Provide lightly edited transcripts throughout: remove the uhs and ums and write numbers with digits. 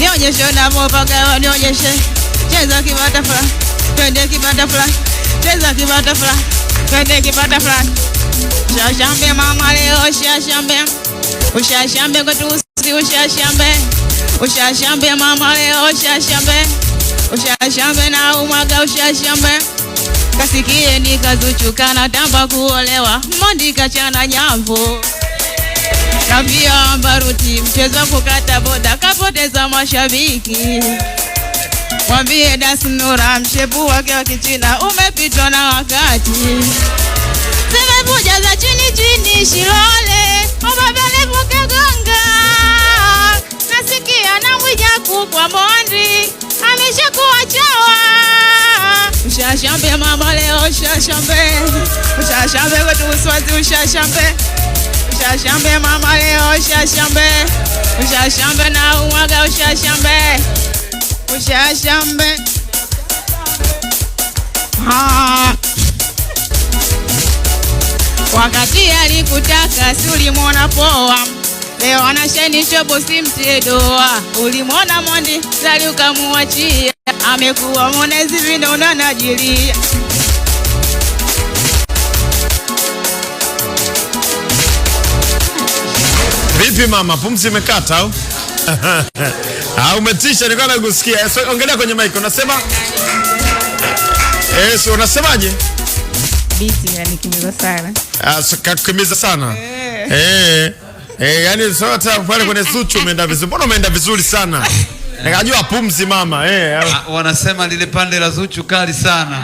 Nionyeshe unavyopaga, nionyeshe. Cheza kibutterfly, twende kibutterfly. Cheza kibutterfly, twende kibutterfly. Ushashambe mama leo, ushashambe. Ushashambe kwetu usi, ushashambe. Ushashambe mama leo, ushashambe. Ushashambe na umwaga, ushashambe. Kasikie nikazuchu kana tamba kuolewa. Mondi kachana nyambo. Kavia mbaruti mchezo kukata boda kapoteza mashabiki. Mwambie Dasnura mshepu wake wa kichina umepitwa na wakati. Semebuja za chini chini Shilole Obabele vuke gonga. Nasikia na Mwijaku kwa Mondi ameshakuwa chawa. Ushashambe mama leo, ushashambe. Ushashambe kwetu Uswazi, ushashambe. Ushashambe mama leo, ushashambe. Ushashambe na umwaga, ushashambe. Ushashambe. Wakati alikutaka si ulimwona poa. Leo anasheni shobo si mtedoa. Ulimwona Mondi zali ukamuachia. Amekuwa monezi vinono anajilia. Vipi mama, pumzi imekata au? Umetisha, nilikuwa nakusikia. Ongelea kwenye mic, unasema? So unasemaje? Biti yanikimiza sana. Kakimiza sana. Yani sote pale kwenye Zuchu umeenda vizuri. Mbona umeenda vizuri sana? Nikajua pumzi mama. Wanasema lile pande la Zuchu kali sana.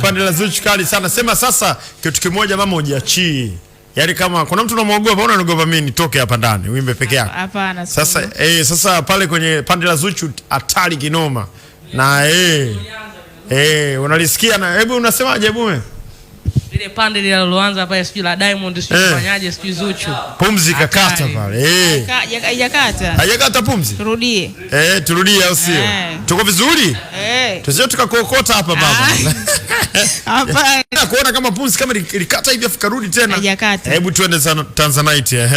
Pande la Zuchu kali sana. Sema sasa kitu kimoja mama, ujiachie. Yaani kama kuna mtu unamuogopa, unaogopa mimi nitoke hapa ndani uimbe peke yako. Hapana. Sasa sasa pale kwenye pande la Zuchu hatari kinoma. Na unalisikia na hebu unasemaje bume? Ile pande linaloanza pale sijui la Diamond sijui fanyaje sijui Zuchu. Pumzi kakata pale. Hajakata. Hajakata pumzi? Turudie. Turudie au sio? Tuko vizuri? Tusije tukakokota hapa baba. Hapana. Kuona kama pumzi kama ilikata hivi afu karudi tena. Hajakata. Hebu tuende Tanzanite